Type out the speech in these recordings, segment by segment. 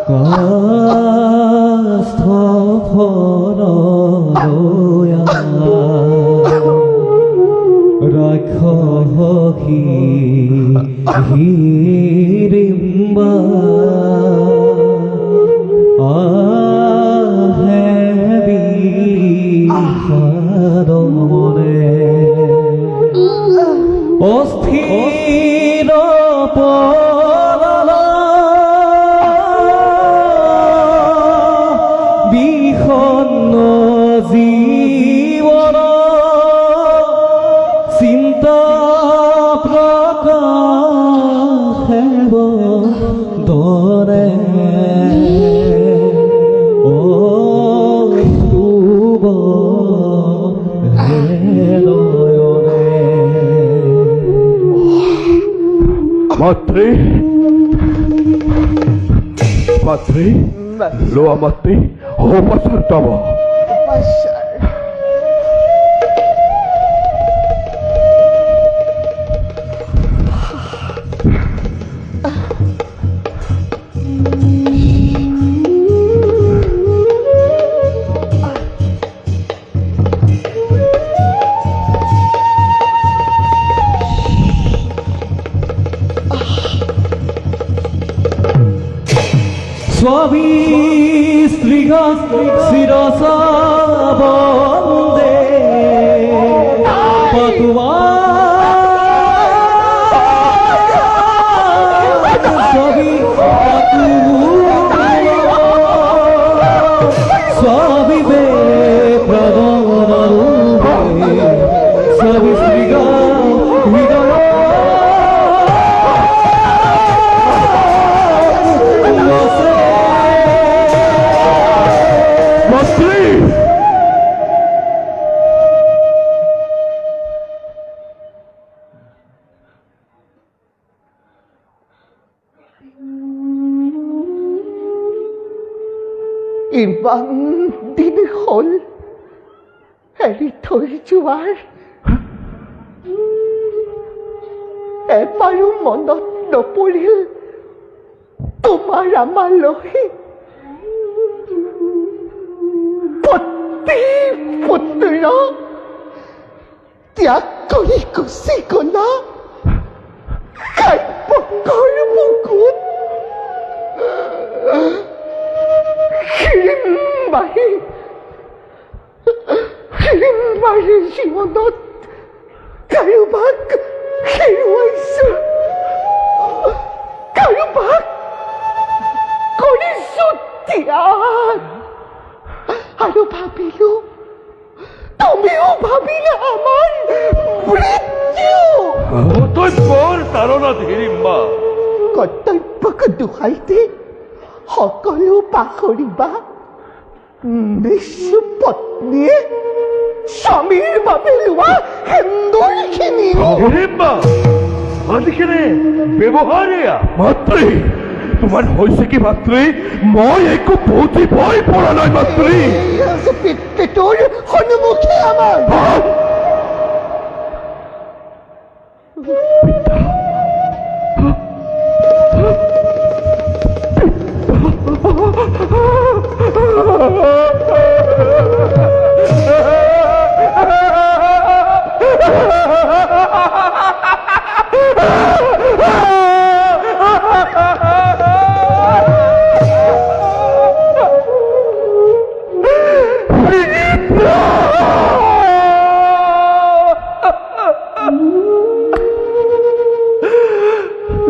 কাষ্ঠ ফলয়া ৰাক্ষসী হিড়িম্বা আহে বিষাদমনে অস্থিৰ পললা বিষণ্ণ জীৱন চিন্তা প্ৰকাশেব দৰে অশুভ হৃদয়নে মাতৃ মাতৃ লোৱা মাতৃ সৌপাচাৰ তব স্বামী স্ত্ৰীগ শিৰসা বন্দে পতুয়া স্বামী স্বামী বে প্ৰদন স্বামী স্ত্ৰীগ হৃদয় ইমান দিন হ'ল এৰি থৈ যোৱাৰ এবাৰো মনত নপৰিল তোমাৰ আমালৈ পতি পুত্ৰ ত্যাগ কৰি গুচি গলা কাব্যকৰ মুকুট হিড়িম্বাৰ জীৱনত কাৰোবাক হেৰুৱাইছো কাৰোবাক কৰিছো ত্যাগ আৰু ভাবিলো তুমিও ভাবিলা আমাৰ মৃত্যু তই বৰ তাৰণা হিড়িম্বা কৰ্তব্যক দোহাই দি সকলো পাহৰিবা নিজ পত্নীয়ে স্বামীৰ বাবে লোৱা সেন্দুৰখিনি হিড়িম্বা আজিকালি ব্যৱহাৰ এয়া মাতৃ তোমাৰ হৈছে কি মাতৃ মই একো বুজিবই পৰা নাই মাতৃ পেটৰ সন্মুখে আমাৰ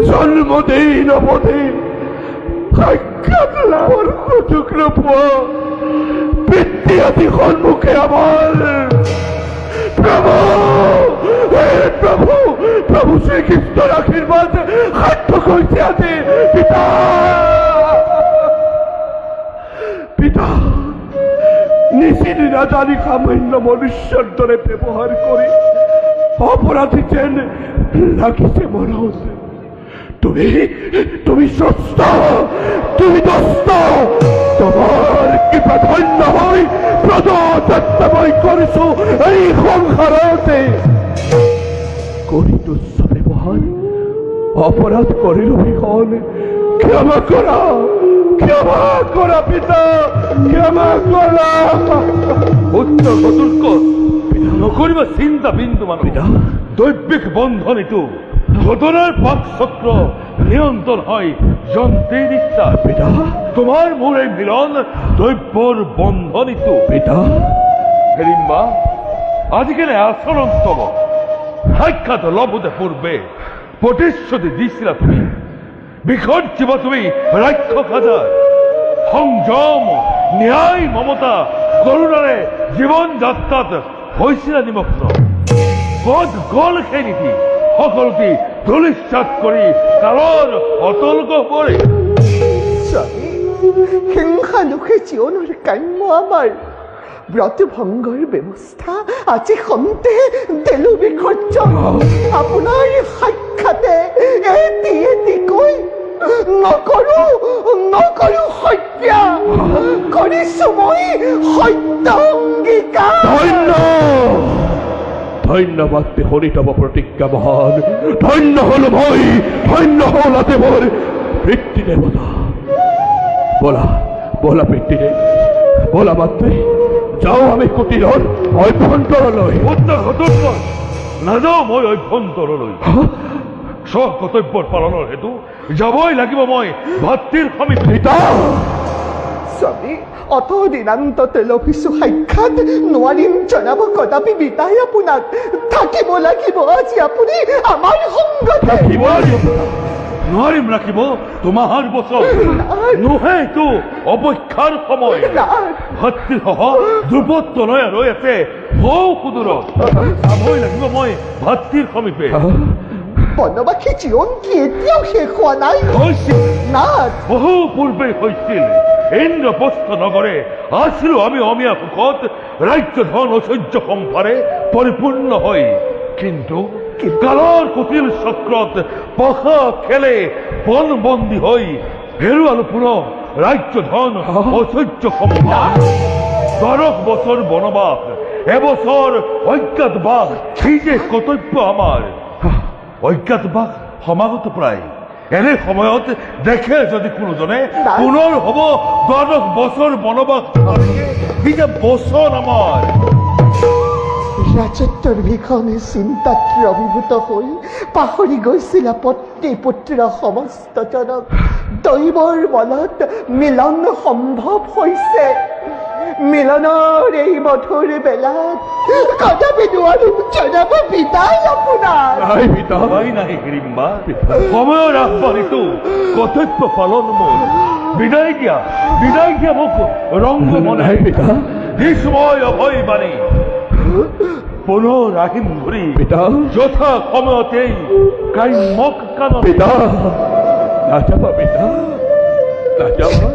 জন্মদিন অবদিন সাক্ষাৎ লাভৰ সুযোগ নোপোৱা পিতৃ আদি সন্মুখে আমাৰ প্ৰভু হে প্ৰভু প্ৰভু শ্ৰীকৃষ্ণৰ আশীৰ্বাদ সাৰ্থক হৈছে আজি পিতা পিতা নিচিন নাজানি সামান্য মনুষ্যৰ দৰে ব্যৱহাৰ কৰি অপৰাধী যেন লাগিছে মৰা হৈছে তুমি স্রষ্ট তুমি দস্ত তোমার কৃপা ধন্য হই প্রজাতত্ত্বময় করেছো এই সংসারতে করি তুচ্ছ ব্যবহার অপরাধ করিল ভীষণ ক্ষমা করা ক্ষমা করা পিতা, ক্ষমা করা। উচ্চ চতুর্ক নকরিব চিন্তা বিন্দু মানুষ দৈবিক বন্ধন ইটো ঘটনার পাক চক্র নিয়ন্ত্রণ হয় যন্ত্রের ইচ্ছা। পিতা তোমার মোৰ এই মিলন দৈব্যৰ বন্ধন ইটো। পিতা হেৰিম্বা আজিকালি আচরণ তব সাক্ষাৎ লভতে পূর্বে প্রতিশ্রুতি দিছিলা তুমি, বিসর্জিব তুমি রাক্ষস হাজার সংযম ন্যায় মমতা করুণারে জীবন যাত্রাত হৈছিলা নিমগ্ন। কত গল সেই নীতি সকলকে ধূলিসাৎ কৰি কালৰ অতল গহ্বৰে। স্বামী, সিংহানুখে জীৱনৰ কাম্য আমাৰ ব্ৰত ভংগৰ ব্যৱস্থা আজি সন্তে দিলো বিসৰ্জন। আপোনাৰ সাক্ষাতে এটি এটিকৈ নকৰো নকৰো হত্যা কৰিছো মই সত্য অংগীকাৰ। ধন্যবাদ হৰিতব প্ৰতিজ্ঞা মহান। ধন্য হল মই, ধন্য হল দেবৰ পিতৃ দেবতা। বলা বলা পিতৃ বলা মাত্ৰে যাও আমি কুটিৰৰ অভ্যন্তৰলৈ। নাযাওঁ মই অভ্যন্তৰলৈ। স্ব কৰ্তব্যৰ পালনৰ হেতু যাবই লাগিব মই ভাতৃৰ সমীপত। স্বামী, অত দিনান্ততে লভিছো সাক্ষাৎ নোৱাৰিম জনাব কদাপি বিদায় আপোনাক। থাকিব লাগিব আজি আপুনি আমাৰ সংগতে। নোৱাৰিম ৰাখিব তোমাৰ বছৰ নোহে এইটো অপেক্ষাৰ সময়। ভাতৃসহ ধ্ৰুপদ তনয়া ৰৈ আছে বহু সুদূৰত। যাবই লাগিব মই ভাতৃৰ সমীপে। বনবাসী জীৱন কি এতিয়াও শেষ হোৱা নাই? বহু পূৰ্বে হৈছিল। ইন্দ্ৰপ্ৰস্থ নগৰে আছিলো আমি অমীয়া সুখত, ৰাজ্য ধন ঐশ্বৰ্য সম্ভাৰে পৰিপূৰ্ণ হৈ। কিন্তু কালৰ কুটিল চক্ৰত পশা খেলে বনবন্দী হৈ হেৰুৱালো পুনৰ ৰাজ্য ধন ঐশ্বৰ্য সম্ভাৰ। 12 বছৰ বনবাস, এবছৰ অজ্ঞাতবাস, সেই যে কৰ্তব্য আমাৰ। অজ্ঞাতবাস সমাগত প্ৰায়। এনে সময়ত দেখে যদি কোনোজনে পুনৰ হব 12 বছৰ বনবাস। এই যে বছৰ আমাৰ ৰাজত্বৰ ভীষণে চিন্তাত অভিভূত হৈ পাহৰি গৈছিলা পত্নী পুত্ৰ সমস্তজনক। দৈৱৰ বলত মিলন সম্ভৱ হৈছে। মিলনৰ এই মধুৰ বেলাত কদাপি নোৱাৰিম জনাব বিদায় আপোনাৰ। নাই হিৰিম্বা, সময়ৰ আহ্বানিতো কৰ্তব্য পালন মোৰ। বিদায় দিয়া মোক ৰংগ মনে। দিছো মই অভয় বাণী, পুনৰ আহিম ঘূৰি যথা সময়তেই কাম্যক কাণত। নাযাবা পিতা, নাযাবা।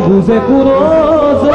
Buze kurozo